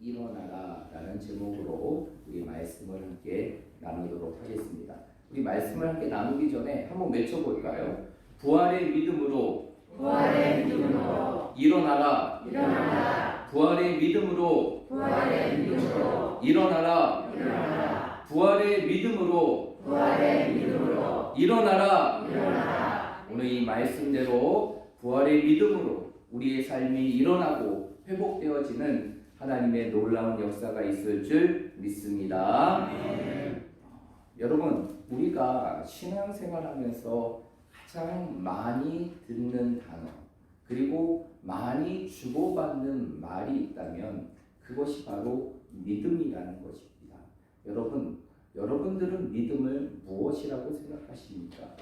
일어나라 라는 제목으로 우리 말씀을 함께 나누도록 하겠습니다. 우리 말씀을 함께 나누기 전에 한번 외쳐볼까요? 부활의 믿음으로 일어나라. 부활의 믿음으로 일어나라. 부활의 믿음으로 일어나라. 오늘 이 말씀대로 부활의 믿음으로 우리의 삶이 일어나고 회복되어지는 하나님의 놀라운 역사가 있을 줄 믿습니다. 여러분, 우리가 신앙생활하면서 가장 많이 듣는 단어, 그리고 많이 주고받는 말이 있다면 그것이 바로 믿음이라는 것입니다. 여러분들은 믿음을 무엇이라고 생각하십니까?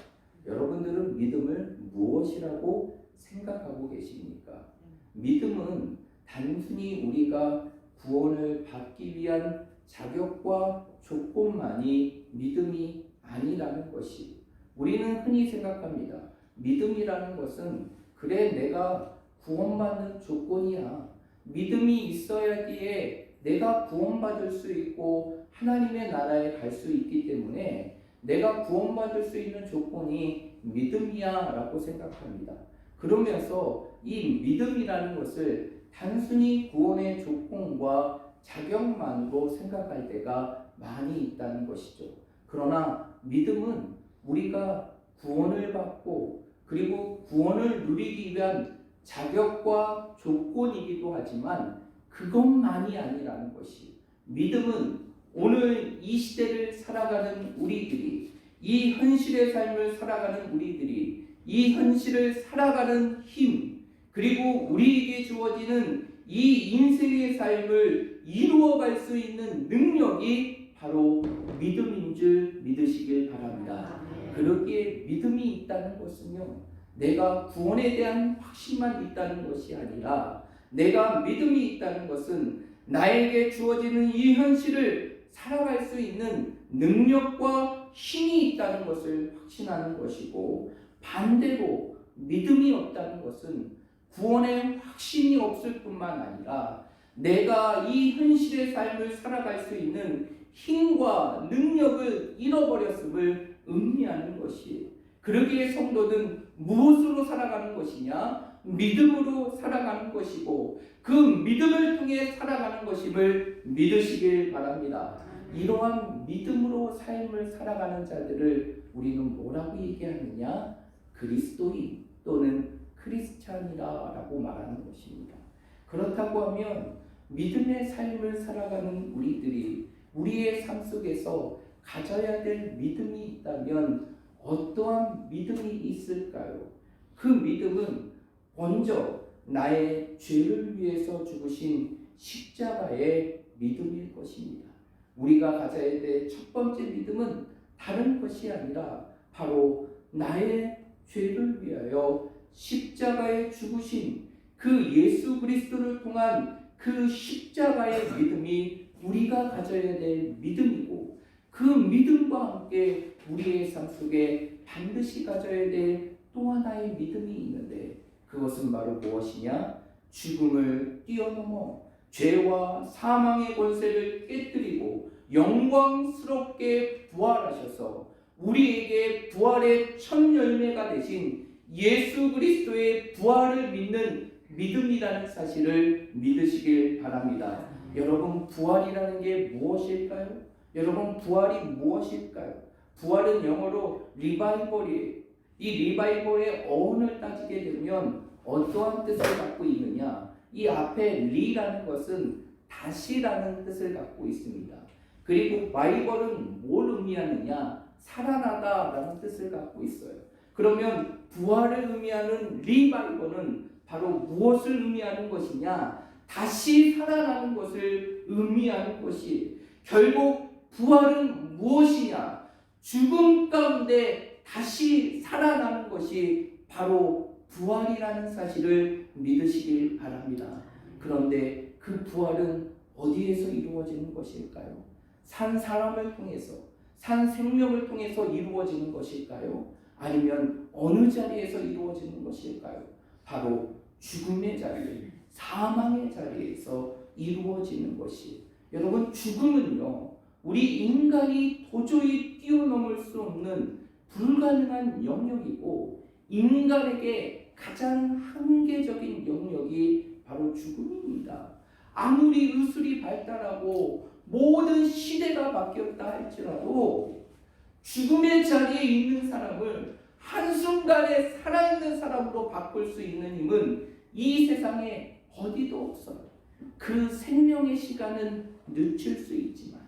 여러분들은 믿음을 무엇이라고 생각하고 계십니까? 믿음은 단순히 우리가 구원을 받기 위한 자격과 조건만이 믿음이 아니라는 것이, 우리는 흔히 생각합니다. 믿음이라는 것은 그래 내가 구원받는 조건이야. 믿음이 있어야기에 내가 구원받을 수 있고 하나님의 나라에 갈 수 있기 때문에 내가 구원받을 수 있는 조건이 믿음이야 라고 생각합니다. 그러면서 이 믿음이라는 것을 단순히 구원의 조건과 자격만으로 생각할 때가 많이 있다는 것이죠. 그러나 믿음은 우리가 구원을 받고 그리고 구원을 누리기 위한 자격과 조건이기도 하지만 그것만이 아니라는 것이, 믿음은 오늘 이 시대를 살아가는 우리들이, 이 현실의 삶을 살아가는 우리들이 이 현실을 살아가는 힘, 그리고 우리에게 주어지는 이 인생의 삶을 이루어갈 수 있는 능력이 바로 믿음인 줄 믿으시길 바랍니다. 그렇기에 믿음이 있다는 것은요, 내가 구원에 대한 확신만 있다는 것이 아니라 내가 믿음이 있다는 것은 나에게 주어지는 이 현실을 살아갈 수 있는 능력과 힘이 있다는 것을 확신하는 것이고, 반대로 믿음이 없다는 것은 구원의 확신이 없을 뿐만 아니라 내가 이 현실의 삶을 살아갈 수 있는 힘과 능력을 잃어버렸음을 의미하는 것이에요. 그러기에 성도는 무엇으로 살아가는 것이냐? 믿음으로 살아가는 것이고 그 믿음을 통해 살아가는 것임을 믿으시길 바랍니다. 이러한 믿음으로 삶을 살아가는 자들을 우리는 뭐라고 얘기하느냐? 그리스도인 또는 크리스찬이라고 말하는 것입니다. 그렇다고 하면 믿음의 삶을 살아가는 우리들이 우리의 삶 속에서 가져야 될 믿음이 있다면 어떠한 믿음이 있을까요? 그 믿음은 먼저 나의 죄를 위해서 죽으신 십자가의 믿음일 것입니다. 우리가 가져야 될 첫 번째 믿음은 다른 것이 아니라 바로 나의 죄를 위하여 십자가에 죽으신 그 예수 그리스도를 통한 그 십자가의 믿음이 우리가 가져야 될 믿음이고, 그 믿음과 함께 우리의 삶 속에 반드시 가져야 될 또 하나의 믿음이 있는데 그것은 바로 무엇이냐? 죽음을 뛰어넘어 죄와 사망의 권세를 깨뜨리고 영광스럽게 부활하셔서 우리에게 부활의 첫 열매가 되신 예수 그리스도의 부활을 믿는 믿음이라는 사실을 믿으시길 바랍니다. 여러분, 부활이라는 게 무엇일까요? 여러분, 부활이 무엇일까요? 부활은 영어로 리바이벌이에요. 이 리바이벌의 어원을 따지게 되면 어떠한 뜻을 갖고 있느냐? 이 앞에 리라는 것은 다시라는 뜻을 갖고 있습니다. 그리고 바이벌은 뭘 의미하느냐? 살아나다라는 뜻을 갖고 있어요. 그러면 부활을 의미하는 리바이벌은 바로 무엇을 의미하는 것이냐? 다시 살아나는 것을 의미하는 것이, 결국 부활은 무엇이냐? 죽음 가운데 다시 살아나는 것이 바로 부활이라는 사실을 믿으시길 바랍니다. 그런데 그 부활은 어디에서 이루어지는 것일까요? 산 사람을 통해서, 산 생명을 통해서 이루어지는 것일까요? 아니면 어느 자리에서 이루어지는 것일까요? 바로 죽음의 자리, 사망의 자리에서 이루어지는 것이, 여러분, 죽음은요, 우리 인간이 도저히 뛰어넘을 수 없는 불가능한 영역이고, 인간에게 가장 한계적인 영역이 바로 죽음입니다. 아무리 의술이 발달하고 모든 시대가 바뀌었다 할지라도 죽음의 자리에 있는 사람을 한순간에 살아있는 사람으로 바꿀 수 있는 힘은 이 세상에 어디도 없어요. 그 생명의 시간은 늦출 수 있지만,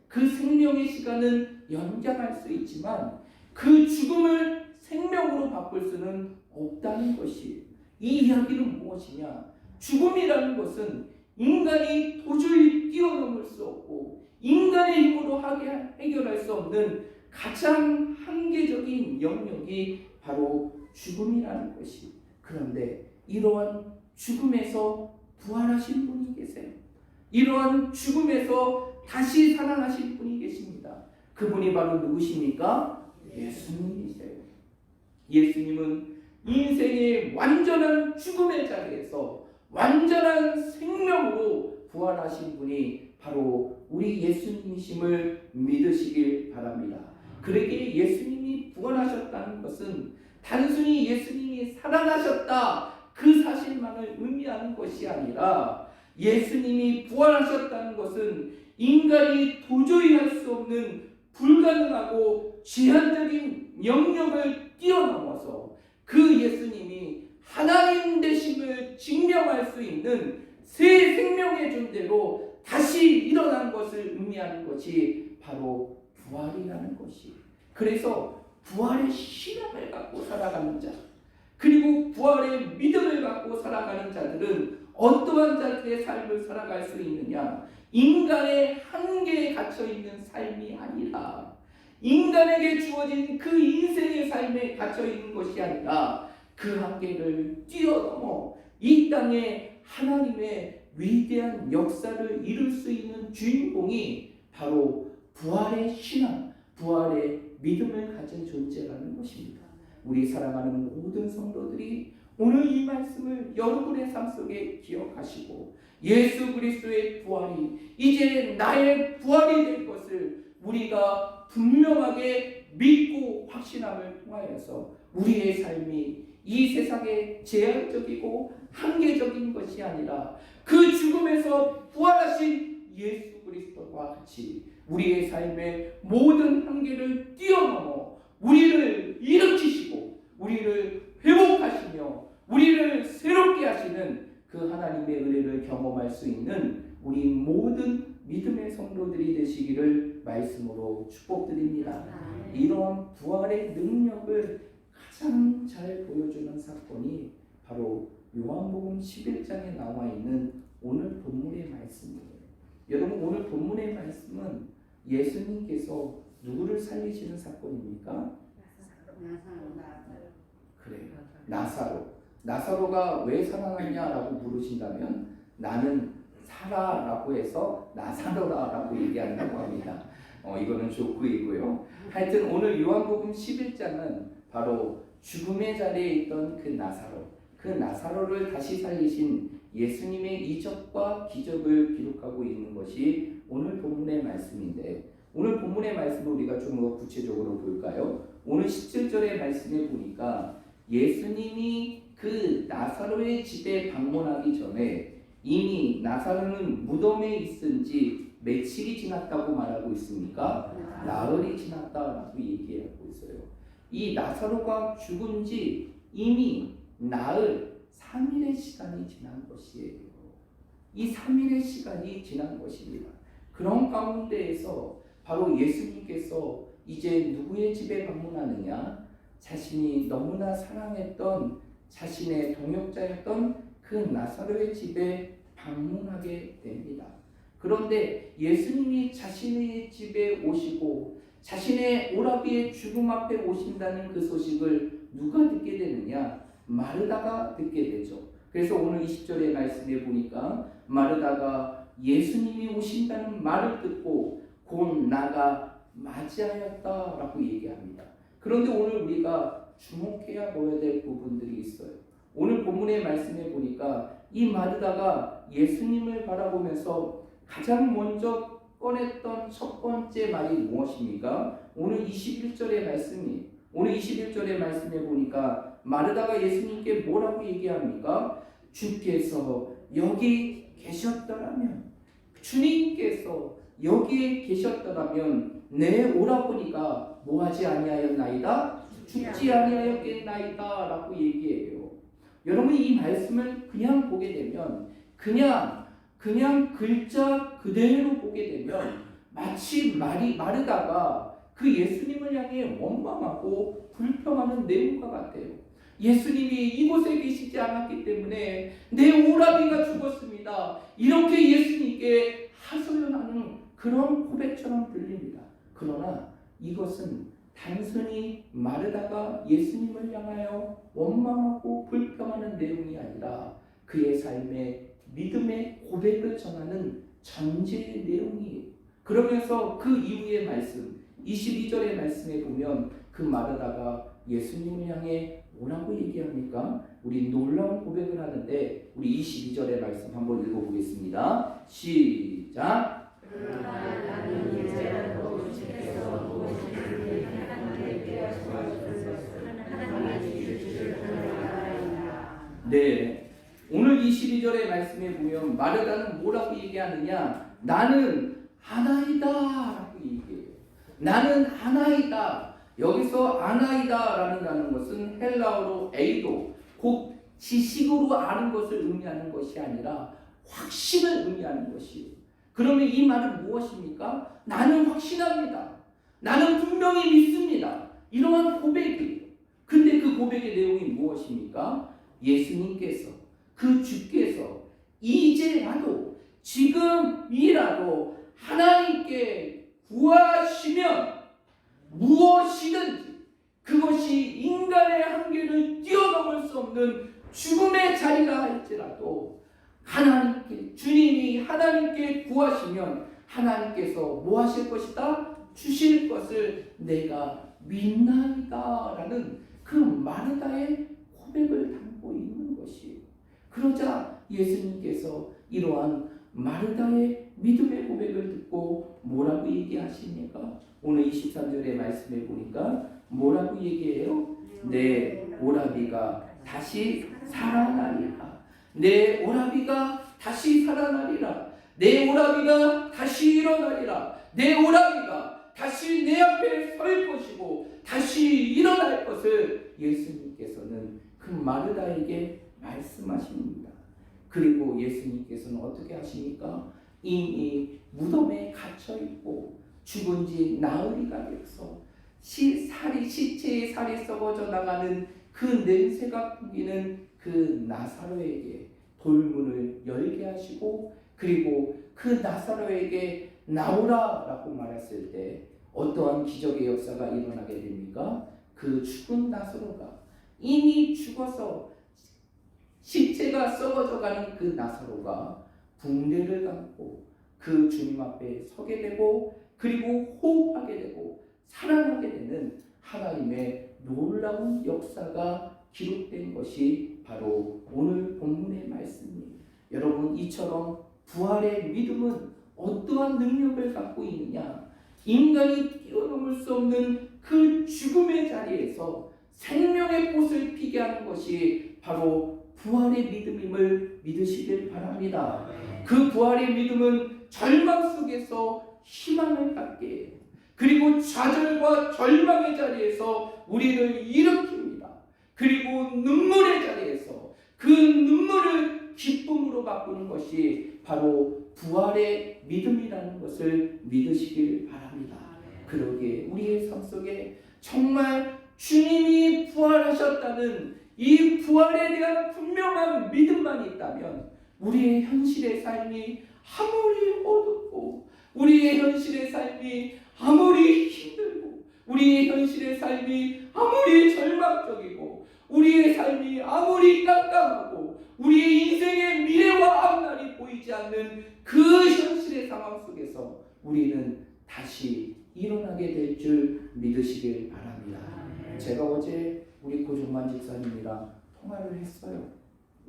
그 생명의 시간은 연장할 수 있지만, 그 죽음을 생명으로 바꿀 수는 없다는 것이, 이 이야기는 무엇이냐? 죽음이라는 것은 인간이 도저히 뛰어넘을 수 없고 인간의 힘으로 해결할 수 없는 가장 한계적인 영역이 바로 죽음이라는 것이, 그런데 이러한 죽음에서 부활하신 분이 계세요. 이러한 죽음에서 다시 살아나신 분이 계십니다. 그분이 바로 누구십니까? 예수님이세요. 예수님은 인생의 완전한 죽음의 자리에서 완전한 생명으로 부활하신 분이 바로 우리 예수님이심을 믿으시길 바랍니다. 그러기에 예수님이 부활하셨다는 것은 단순히 예수님이 살아나셨다 그 사실만을 의미하는 것이 아니라, 예수님이 부활하셨다는 것은 인간이 도저히 할 수 없는 불가능하고 제한적인 영역을 뛰어넘어서 그 예수님이 하나님 되심을 증명할 수 있는 새 생명의 존재로 다시 일어난 것을 의미하는 것이 바로 부활이라는 것이. 그래서 부활의 신앙을 갖고 살아가는 자, 그리고 부활의 믿음을 갖고 살아가는 자들은 어떠한 자들의 삶을 살아갈 수 있느냐? 인간의 한계에 갇혀있는 삶이 아니라, 인간에게 주어진 그 인생의 삶에 갇혀있는 것이 아니라 그 한계를 뛰어넘어 이 땅에 하나님의 위대한 역사를 이룰 수 있는 주인공이 바로 부활의 신앙, 부활의 믿음을 가진 존재라는 것입니다. 우리 사랑하는 모든 성도들이 오늘 이 말씀을 여러분의 삶 속에 기억하시고, 예수 그리스도의 부활이 이제 나의 부활이 될 것을 우리가 분명하게 믿고 확신함을 통하여서 우리의 삶이 이 세상에 제한적이고 한계적인 것이 아니라 그 죽음에서 부활하신 예수 그리스도와 같이 우리의 삶의 모든 한계를 뛰어넘어 우리를 일으키시고 우리를 회복하시며 우리를 새롭게 하시는 그 하나님의 은혜를 경험할 수 있는 우리 모든 믿음의 성도들이 되시기를 말씀으로 축복드립니다. 이런 부활의 능력을 가장 잘 보여주는 사건이 바로 요한복음 11장에 나와 있는 오늘 본문의 말씀이에요. 여러분, 오늘 본문의 말씀은 예수님께서 누구를 살리시는 사건입니까? 그래요. 나사로가 왜 살아났냐라고 물으신다면 나는 살아라고 해서 나사로라라고 얘기한다고 합니다. 이거는 조크이고요. 하여튼 오늘 요한복음 11장은 바로 죽음의 자리에 있던 그 나사로를 다시 살리신 예수님의 이적과 기적을 기록하고 있는 것이 오늘 본문의 말씀인데, 오늘 본문의 말씀을 우리가 좀 더 구체적으로 볼까요? 오늘 17절의 말씀에 보니까 예수님이 그 나사로의 집에 방문하기 전에 이미 나사로는 무덤에 있은 지 며칠이 지났다고 말하고 있습니까? 나흘이 지났다라고 얘기하고 있어요. 이 나사로가 죽은 지 이미 나흘 3일의 시간이 지난 것이에요. 이 3일의 시간이 지난 것입니다. 그런 가운데에서 바로 예수님께서 이제 누구의 집에 방문하느냐? 자신이 너무나 사랑했던 자신의 동역자였던 그 나사로의 집에 방문하게 됩니다. 그런데 예수님이 자신의 집에 오시고 자신의 오라비의 죽음 앞에 오신다는 그 소식을 누가 듣게 되느냐? 마르다가 듣게 되죠. 그래서 오늘 20절의 말씀에 보니까 마르다가 예수님이 오신다는 말을 듣고 곧 나가 맞이하였다라고 얘기합니다. 그런데 오늘 우리가 주목해야 보여야 될 부분들이 있어요. 오늘 본문에 본문의 말씀에 보니까 이 마르다가 예수님을 바라보면서 가장 먼저 꺼냈던 첫 번째 말이 무엇입니까? 오늘 21절의 말씀에 보니까 마르다가 예수님께 뭐라고 얘기합니까? 주께서 여기 계셨더라면, 주님께서 여기에 계셨더라면 내 오라버니가 뭐하지 아니하였나이다? 죽지 아니하였겠나이다 라고 얘기해요. 여러분, 이 말씀을 그냥 보게 되면, 그냥 글자 그대로 보게 되면 마치 마르다가 그 예수님을 향해 원망하고 불평하는 내용과 같아요. 예수님이 이곳에 계시지 않았기 때문에 내 오라비가 죽었습니다. 이렇게 예수님께 하소연하는 그런 고백처럼 들립니다. 그러나 이것은 단순히 마르다가 예수님을 향하여 원망하고 불평하는 내용이 아니라 그의 삶의 믿음의 고백을 전하는 전제의 내용이에요. 그러면서 그 이후의 말씀 22절의 말씀에 보면 그 마르다가 예수님을 향해 뭐라고 얘기합니까? 우리 놀라운 고백을 하는데 우리 22절의 말씀 한번 읽어보겠습니다. 시작. 네, 오늘 22절의 말씀에 보면 마르다는 뭐라고 얘기하느냐? 나는 하나이다 라고 얘기해요. 나는 하나이다. 여기서 아나이다라는 것은 헬라어로 에이도, 곧 지식으로 아는 것을 의미하는 것이 아니라 확신을 의미하는 것이에요. 그러면 이 말은 무엇입니까? 나는 확신합니다. 나는 분명히 믿습니다. 이러한 고백이에요. 근데 그 고백의 내용이 무엇입니까? 예수님께서, 그 주께서 이제라도, 지금이라도 하나님께 구하시면 무엇이든지 그것이 인간의 한계를 뛰어넘을 수 없는 죽음의 자리라 할지라도 하나님께, 주님이 하나님께 구하시면 하나님께서 뭐 하실 것이다? 주실 것을 내가 믿나이다 라는 그 마르다의 고백을 담고 있는 것이에요. 그러자 예수님께서 이러한 마르다의 믿음의 고백을 듣고 뭐라고 얘기하십니까? 오늘 23절의 말씀에 보니까 뭐라고 얘기해요? 내 오라비가 다시 살아나리라. 내 오라비가 다시 살아나리라. 내 오라비가 다시 일어나리라. 내 오라비가 다시 내 앞에 설 것이고 다시 일어날 것을 예수님께서는 그 마르다에게 말씀하십니다. 그리고 예수님께서는 어떻게 하십니까? 이미 무덤에 갇혀있고 죽은 지 나흘이가 되어서 시체의 살이 썩어져 나가는 그 냄새가 풍기는 그 나사로에게 돌문을 열게 하시고 그리고 그 나사로에게 나오라 라고 말했을 때 어떠한 기적의 역사가 일어나게 됩니까? 그 죽은 나사로가 이미 죽어서 시체가 썩어져가는 그 나사로가 붕대를 감고 그 주님 앞에 서게 되고 그리고 호흡하게 되고 살아나게 되는 하나님의 놀라운 역사가 기록된 것이 바로 오늘 본문의 말씀입니다. 여러분, 이처럼 부활의 믿음은 어떠한 능력을 갖고 있느냐? 인간이 뛰어넘을 수 없는 그 죽음의 자리에서 생명의 꽃을 피게 하는 것이 바로 부활의 믿음임을 믿으시길 바랍니다. 그 부활의 믿음은 절망 속에서 희망을 갖게 해요. 그리고 좌절과 절망의 자리에서 우리를 일으킵니다. 그리고 눈물의 자리에서 그 눈물을 기쁨으로 바꾸는 것이 바로 부활의 믿음이라는 것을 믿으시길 바랍니다. 그러기에 우리의 삶 속에 정말 주님이 부활하셨다는 이 부활에 대한 분명한 믿음만 있다면 우리의 현실의 삶이 아무리 어둡고 우리의 현실의 삶이 아무리 힘들고 우리의 현실의 삶이 아무리 절망적이고 우리의 삶이 아무리 깜깜하고 우리의 인생의 미래와 앞날이 보이지 않는 그 현실의 상황 속에서 우리는 다시 일어나게 될 줄 믿으시길 바랍니다. 제가 어제 우리 고종만 집사님이랑 통화를 했어요.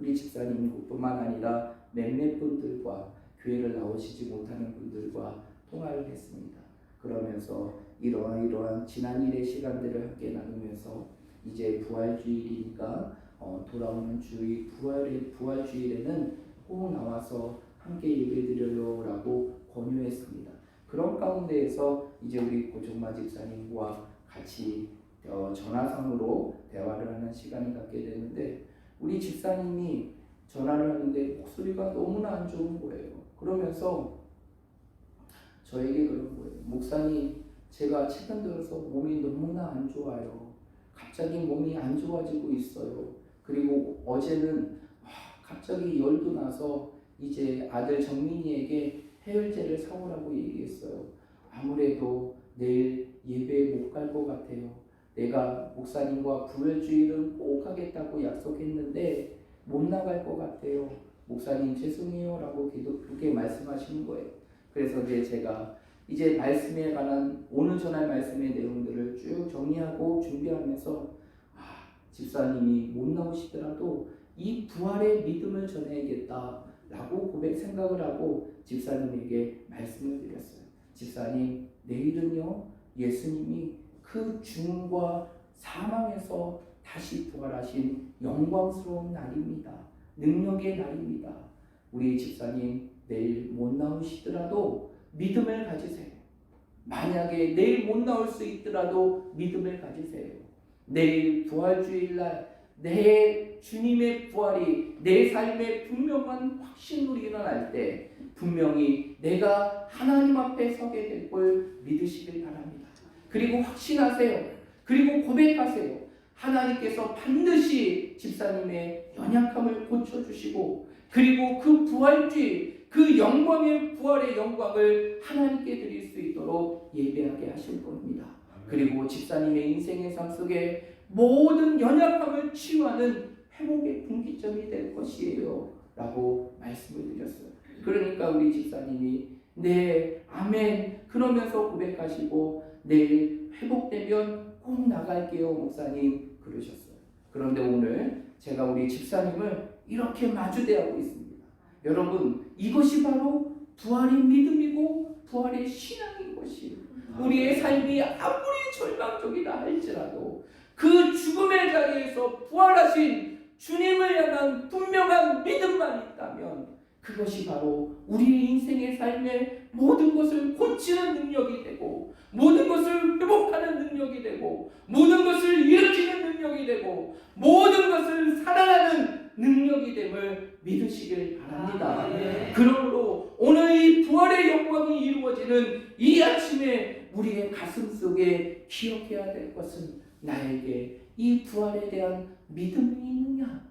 우리 집사님뿐만 아니라 몇몇 분들과 교회를 나오시지 못하는 분들과 통화를 했습니다. 그러면서 이러한 지난 일의 시간들을 함께 나누면서 이제 부활주일이니까 돌아오는 주일 부활주일에는 꼭 나와서 함께 예배드려요라고 권유했습니다. 그런 가운데에서 이제 우리 고종마 집사님과 같이 전화상으로 대화를 하는 시간을 갖게 되는데 우리 집사님이 전화를 하는데 목소리가 너무나 안 좋은 거예요. 그러면서 저에게 그런 거예요. 목사님, 제가 최근 들어서 몸이 너무나 안 좋아요. 갑자기 몸이 안 좋아지고 있어요. 그리고 어제는 갑자기 열도 나서 이제 아들 정민이에게 해열제를 사오라고 얘기했어요. 아무래도 내일 예배에 못 갈 것 같아요. 내가 목사님과 부활주일은 꼭 하겠다고 약속했는데 못 나갈 것 같아요. 목사님 죄송해요 라고 그렇게 말씀하시는 거예요. 그래서 제가 이제 말씀에 관한 오늘 전할 말씀의 내용들을 쭉 정리하고 준비하면서 집사님이 못 나오시더라도 이 부활의 믿음을 전해야겠다 라고 생각을 하고 집사님에게 말씀을 드렸어요. 집사님, 내일은요 예수님이 그 죽음과 사망에서 다시 부활하신 영광스러운 날입니다. 능력의 날입니다. 우리 집사님 내일 못 나오시더라도 믿음을 가지세요. 만약에 내일 못 나올 수 있더라도 믿음을 가지세요. 내일 부활주일날 내 주님의 부활이 내 삶에 분명한 확신으로 일어날 때 분명히 내가 하나님 앞에 서게 될 걸 믿으시길 바랍니다. 그리고 확신하세요. 그리고 고백하세요. 하나님께서 반드시 집사님의 연약함을 고쳐주시고 그리고 그 부활주일, 그 영광의 부활의 영광을 하나님께 드릴 수 있도록 예배하게 하실 겁니다. 그리고 집사님의 인생의 삶 속에 모든 연약함을 치유하는 회복의 분기점이 될 것이에요 라고 말씀을 드렸어요. 그러니까 우리 집사님이 네 아멘 그러면서 고백하시고 내일 회복되면 꼭 나갈게요 목사님 그러셨어요. 그런데 오늘 제가 우리 집사님을 이렇게 마주대하고 있습니다. 여러분 이것이 바로 부활의 믿음이고 부활의 신앙인 것이에요. 우리의 삶이 아무리 절망적이다 할지라도 그 죽음의 자리에서 부활하신 주님을 향한 분명한 믿음만 있다면 그것이 바로 우리의 인생의 삶의 모든 것을 고치는 능력이 되고 모든 것을 회복하는 능력이 되고 모든 것을 일으키는 능력이 되고 모든 것을 살아나는 능력이 됨을 믿으시길 바랍니다. 그러므로 오늘 이 부활의 영광이 이루어지는 이 아침에 우리의 가슴 속에 기억해야 될 것은 나에게 이 부활에 대한 믿음이 있느냐?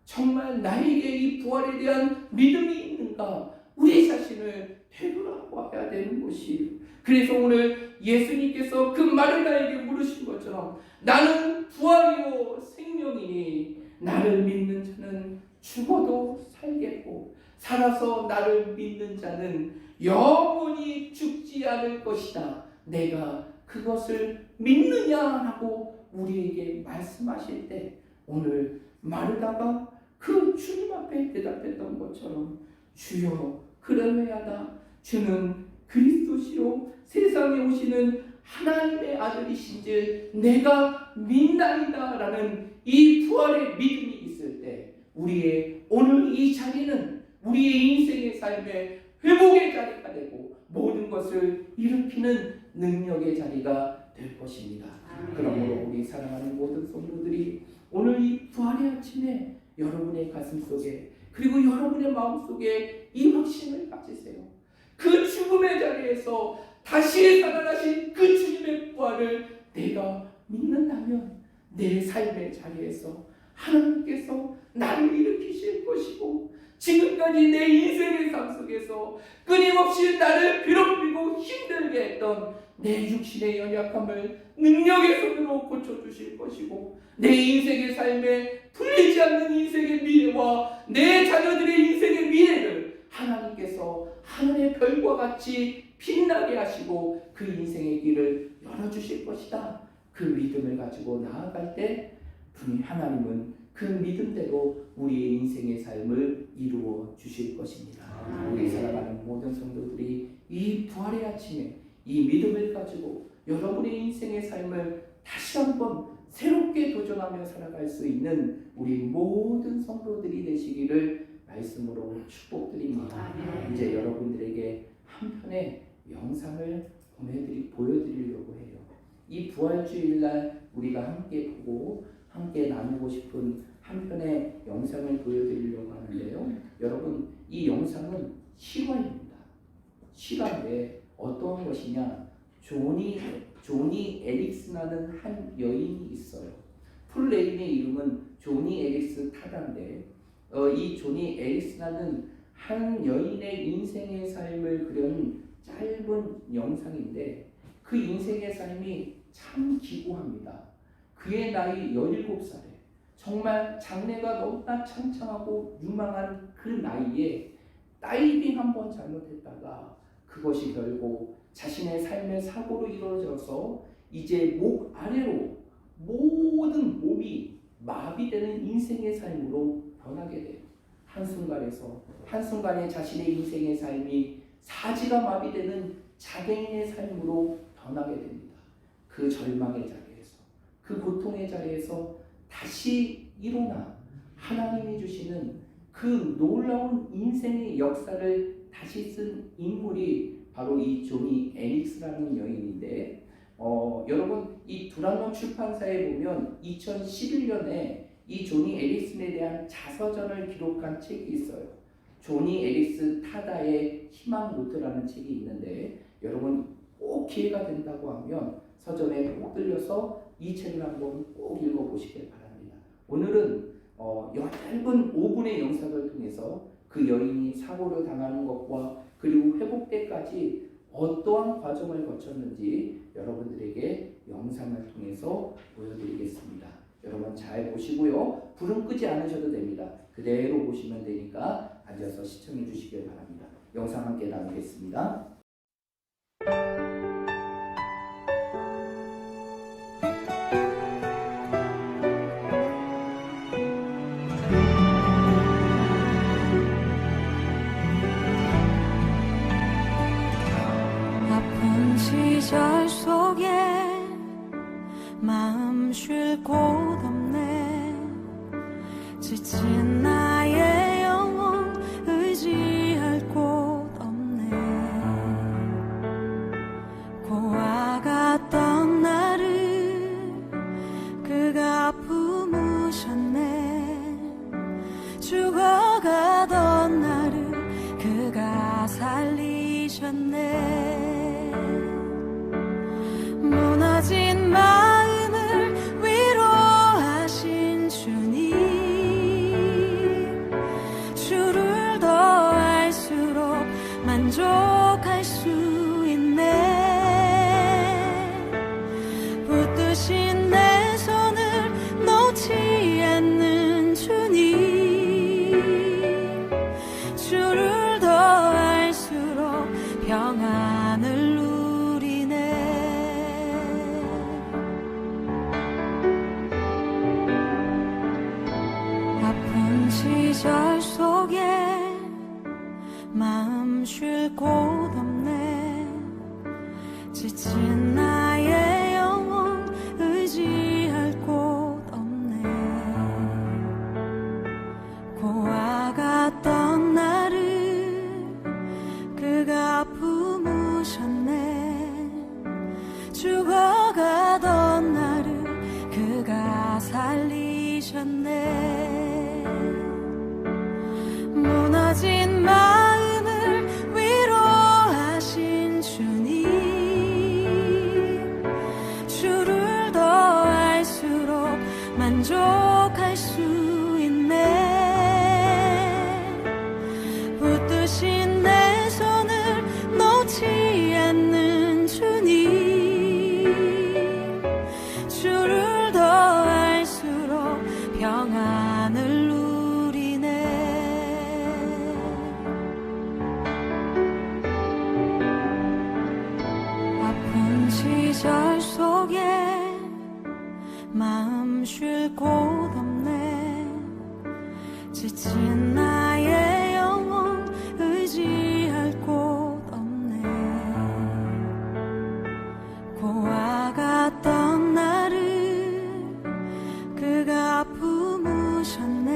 정말 나에게 이 부활에 대한 믿음이 있는가? 우리 자신을 되돌아봐야 되는 것이에요. 그래서 오늘 예수님께서 그 말을 나에게 물으신 것처럼 나는 부활이요 생명이니 나를 믿는 자는 죽어도 살겠고 살아서 나를 믿는 자는 영원히 죽지 않을 것이다. 내가 그것을 믿느냐 하고 우리에게 말씀하실 때 오늘 마르다가 그 주님 앞에 대답했던 것처럼 주여 그러하다 주는 그리스도시요 세상에 오시는 하나님의 아들이신지 내가 믿나이다 라는 이 부활의 믿음이 있을 때 우리의 오늘 이 자리는 우리의 인생의 삶의 회복의 자리가 되고 모든 것을 일으키는 능력의 자리가 될 것입니다. 그러므로 우리 사랑하는 모든 성도들이 오늘 이 부활의 아침에 여러분의 가슴 속에 그리고 여러분의 마음 속에 이 확신을 가지세요. 그 죽음의 자리에서 다시 살아나신 그 주님의 부활을 내가 믿는다면 내 삶의 자리에서 하나님께서 나를 일으키실 것이고 지금까지 내 인생의 삶 속에서 끊임없이 나를 괴롭히고 힘들게 했던 내 육신의 연약함을 능력의 손으로 고쳐주실 것이고 내 인생의 삶에 풀리지 않는 인생의 미래와 내 자녀들의 인생의 미래를 하나님께서 하늘의 별과 같이 빛나게 하시고 그 인생의 길을 열어주실 것이다. 그 믿음을 가지고 나아갈 때 분명히 하나님은 그 믿음대로 우리의 인생의 삶을 이루어 주실 것입니다. 우리 살아가는 모든 성도들이 이 부활의 아침에 이 믿음을 가지고 여러분의 인생의 삶을 다시 한번 새롭게 도전하며 살아갈 수 있는 우리 모든 성도들이 되시기를 말씀으로 축복드립니다. 이제 여러분들에게 한 편의 영상을 보여드리려고 해요. 이 부활주일날 우리가 함께 보고 함께 나누고 싶은 한 편의 영상을 보여드리려고 하는데요. 여러분, 이 영상은 실화입니다. 실화인데 어떤 것이냐? 조니 에릭스라는 한 여인이 있어요. 풀네임의 이름은 조니 에릭스 타다인데 이 조니 에릭스라는 한 여인의 인생의 삶을 그린 짧은 영상인데 그 인생의 삶이 참 기구합니다. 그의 나이 17살에 정말 장래가 너무나 창창하고 유망한 그 나이에 다이빙 한번 잘못했다가 그것이 결국 자신의 삶의 사고로 이루어져서 이제 목 아래로 모든 몸이 마비되는 인생의 삶으로 변하게 돼요. 한순간에 자신의 인생의 삶이 사지가 마비되는 장애인의 삶으로 변하게 됩니다. 그 절망의 자리에서, 그 고통의 자리에서 다시 일어나 하나님이 주시는 그 놀라운 인생의 역사를 다시 쓴 인물이 바로 이 조니 에릭스라는 여인인데 여러분, 이 두란노 출판사에 보면 2011년에 이 조니 에릭슨에 대한 자서전을 기록한 책이 있어요. 조니 에릭스 타다의 희망 노트라는 책이 있는데 여러분 꼭 기회가 된다고 하면 서점에 꼭 들려서 이 책을 한번 꼭 읽어보시길 바랍니다. 오늘은 짧은 5분의 영상을 통해서 그 여인이 사고를 당하는 것과 그리고 회복 때까지 어떠한 과정을 거쳤는지 여러분들에게 영상을 통해서 보여드리겠습니다. 여러분 잘 보시고요. 불은 끄지 않으셔도 됩니다. 그대로 보시면 되니까 앉아서 시청해 주시길 바랍니다. 영상 함께 나누겠습니다. 아픈 시절 속에 마음 쉴 곳 없네. 지친 나의 영혼 의지할 곳 없네. 고아갔던 나를 그가 품으셨네. 죽어가던 나를 그가 살리셨네. 무너진 마음을 위로하신 주님, 주를 더할수록 만족할 수 있네. 붙드신 내 손을 놓지 않는 주님, 주를 더할수록 평안을 누리네. 아픈 시절 속에 마음 쉴 곳 없네. 지친 나의 영혼 의지할 곳 없네. 고아갔던 나를 그가 품으셨네. 죽어가던 나를 그가 살리셨네. 무너진 마음을 위로하신 주님, 지친 나의 영혼 의지할 곳 없네. 고아 같던 나를 그가 품으셨네.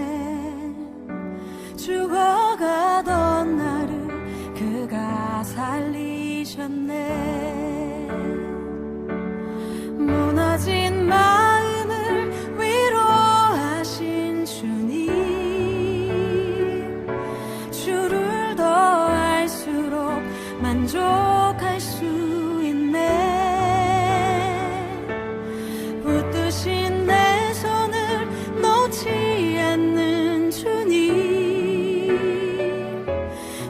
죽어가던 나를 그가 살리셨네. 무너진 마음을 위로하신 주님, 주를 더 알수록 만족할 수 있네. 붙드신 내 손을 놓지 않는 주님,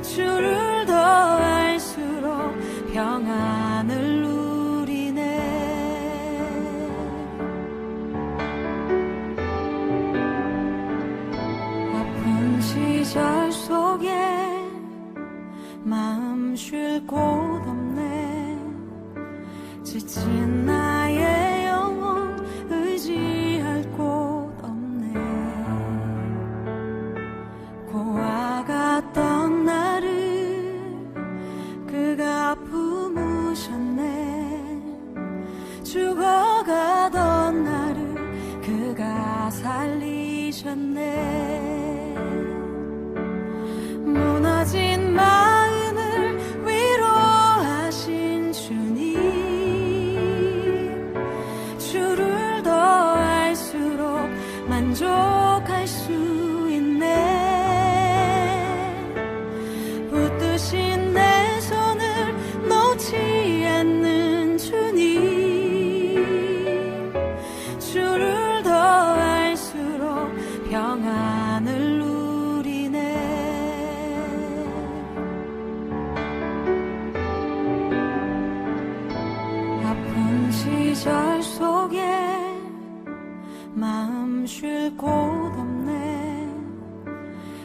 주를 더 알수록 평안을 누리네. 아픈 시절 속에 마음 쉴 곳 없네. 지친 나의 영혼 의지할 곳 없네. 고아 같던 나를 그가 품으셨네. 죽어가던 나를 그가 살리셨네. 무너진 마음을 위로하신 주님, 주를 더 알수록 만족할 수 있네. 붙드신 내 손을 놓지 않는 주님, 주를 더 알수록 평안을 누리네. 아픈 시절 속에 마음 쉴 곳 없네.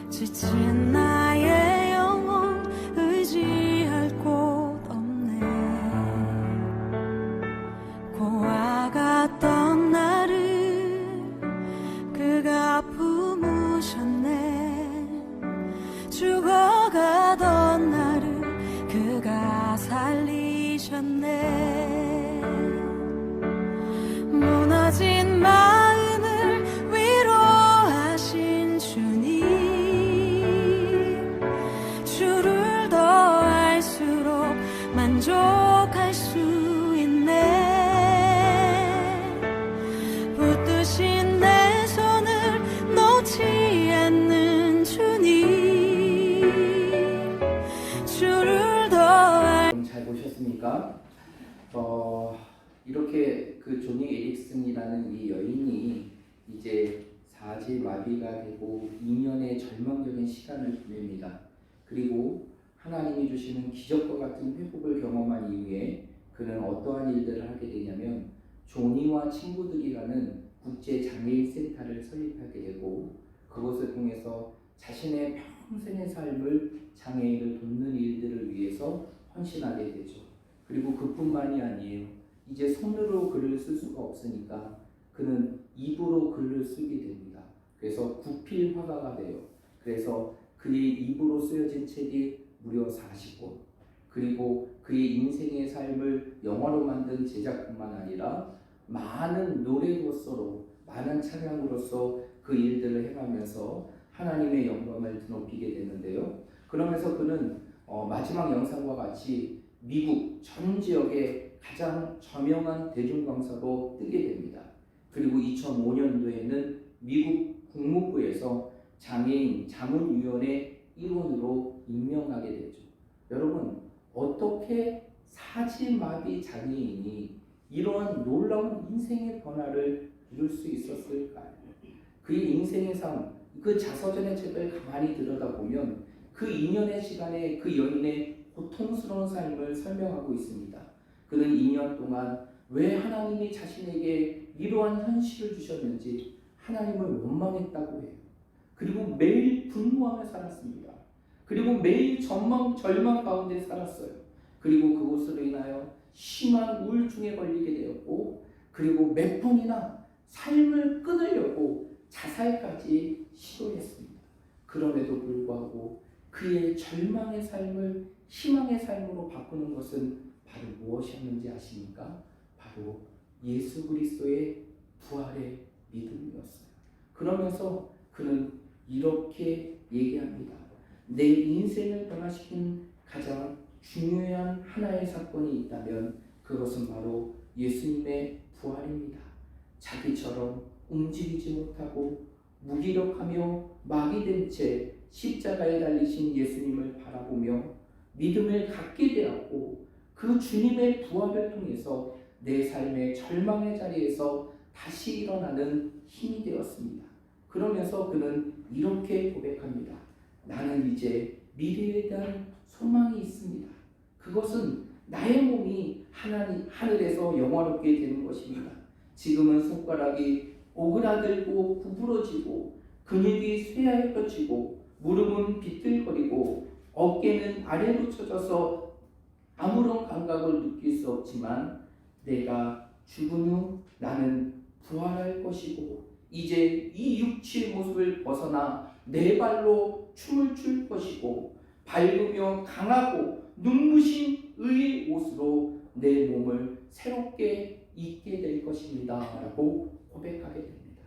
지친 나의 영혼 의지할 곳 없네. 고아 같던 나를 그가 품으셨네. 죽어가던 나를 그가 살리셨네. 무너진 마음을 위로하신 주님, 주를 더 알수록 만족할 수 있네. 붙드신 내 손을 놓지 않는 주님, 주를 더 잘 보셨습니까? 이렇게 그 조니 에릭슨이라는 이 여인이 이제 사지마비가 되고 2년의 절망적인 시간을 보냅니다. 그리고 하나님이 주시는 기적과 같은 회복을 경험한 이후에 그는 어떠한 일들을 하게 되냐면 조니와 친구들이라는 국제 장애인 센터를 설립하게 되고 그것을 통해서 자신의 평생의 삶을 장애인을 돕는 일들을 위해서 헌신하게 되죠. 그리고 그뿐만이 아니에요. 이제 손으로 글을 쓸 수가 없으니까 그는 입으로 글을 쓰게 됩니다. 그래서 구필 화가가 돼요. 그래서 그의 입으로 쓰여진 책이 무려 40권. 그리고 그의 인생의 삶을 영화로 만든 제작뿐만 아니라 많은 노래로서로 많은 찬양으로서 그 일들을 해가면서 하나님의 영광을 드높이게 되는데요. 그러면서 그는 마지막 영상과 같이 미국 전 지역에 가장 저명한 대중강사로 뜨게 됩니다. 그리고 2005년도에는 미국 국무부에서 장애인 자문위원회 일원으로 임명하게 되죠. 여러분, 어떻게 사지마비 장애인이 이러한 놀라운 인생의 변화를 이룰 수 있었을까요? 그의 인생의 삶, 그 자서전의 책을 가만히 들여다보면 그 2년의 시간에 그 여인의 고통스러운 삶을 설명하고 있습니다. 그는 2년 동안 왜 하나님이 자신에게 이러한 현실을 주셨는지 하나님을 원망했다고 해요. 그리고 매일 분노하며 살았습니다. 그리고 매일 절망 가운데 살았어요. 그리고 그것으로 인하여 심한 우울증에 걸리게 되었고, 그리고 몇 번이나 삶을 끊으려고 자살까지 시도했습니다. 그럼에도 불구하고 그의 절망의 삶을 희망의 삶으로 바꾸는 것은 바로 무엇이었는지 아십니까? 바로 예수 그리스도의 부활의 믿음이었어요. 그러면서 그는 이렇게 얘기합니다. 내 인생을 변화시킨 가장 중요한 하나의 사건이 있다면 그것은 바로 예수님의 부활입니다. 자기처럼 움직이지 못하고 무기력하며 마비된 채 십자가에 달리신 예수님을 바라보며 믿음을 갖게 되었고 그 주님의 부활을 통해서 내 삶의 절망의 자리에서 다시 일어나는 힘이 되었습니다. 그러면서 그는 이렇게 고백합니다. 나는 이제 미래에 대한 소망이 있습니다. 그것은 나의 몸이 하늘에서 영원롭게 되는 것입니다. 지금은 손가락이 오그라들고 구부러지고 근육이 쇠하여 뻗치고 무릎은 비틀거리고 어깨는 아래로 쳐져서 아무런 감각을 느낄 수 없지만 내가 죽은 후 나는 부활할 것이고 이제 이 육체의 모습을 벗어나 내 발로 춤을 출 것이고 밝으며 강하고 눈부신 의의 옷으로 내 몸을 새롭게 입게 될 것입니다 라고 고백하게 됩니다.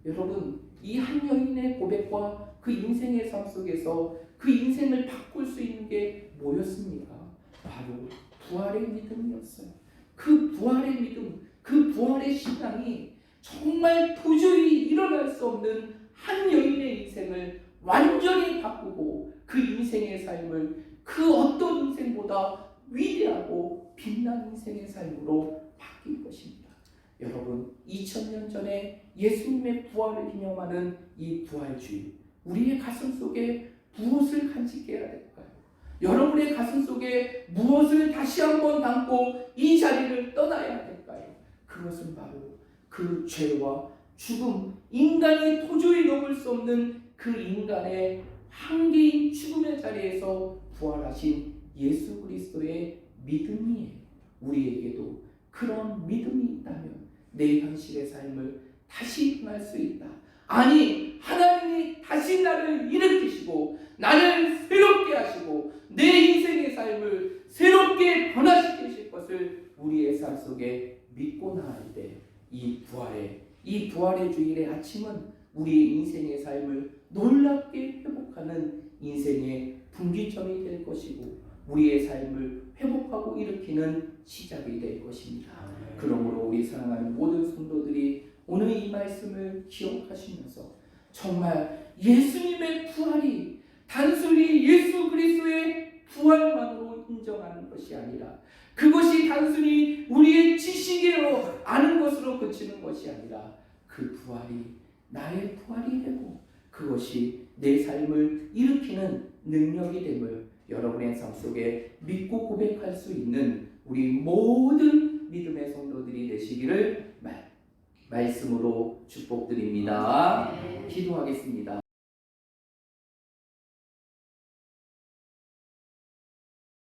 여러분, 이 한 여인의 고백과 그 인생의 삶 속에서 그 인생을 바꿀 수 있는 게 뭐였습니까? 바로 부활의 믿음이었어요. 그 부활의 믿음, 그 부활의 신앙이 정말 도저히 일어날 수 없는 한 여인의 인생을 완전히 바꾸고 그 인생의 삶을 그 어떤 인생보다 위대하고 빛난 인생의 삶으로 바뀔 것입니다. 여러분, 2000년 전에 예수님의 부활을 기념하는 이 부활주일, 우리의 가슴 속에 무엇을 간직해야 될까요? 여러분의 가슴 속에 무엇을 다시 한번 담고 이 자리를 떠나야 될까요? 그것은 바로 그 죄와 죽음, 인간이 도저히 넘을 수 없는 그 인간의 한계인 죽음의 자리에서 부활하신 예수 그리스도의 믿음이에요. 우리에게도 그런 믿음이 있다면 내 현실의 삶을 다시 일어날 수 있다. 아니, 하나님이 다시 나를 일으키시고 나를 새롭게 하시고 내 인생의 삶을 새롭게 변화시키실 것을 우리의 삶 속에 믿고 나아갈 때 이 부활의 주일의 아침은 우리의 인생의 삶을 놀랍게 회복하는 인생의 분기점이 될 것이고 우리의 삶을 회복하고 일으키는 시작이 될 것입니다. 그러므로 우리 사랑하는 모든 성도들이 오늘 이 말씀을 기억하시면서 정말 예수님의 부활이 단순히 예수 그리스도의 부활만으로 인정하는 것이 아니라 그것이 단순히 우리의 지식으로 아는 것으로 그치는 것이 아니라 그 부활이 나의 부활이 되고 그것이 내 삶을 일으키는 능력이 됨을 여러분의 삶 속에 믿고 고백할 수 있는 우리 모든 믿음의 성도들이 되시기를 말씀으로 축복드립니다. 기도하겠습니다.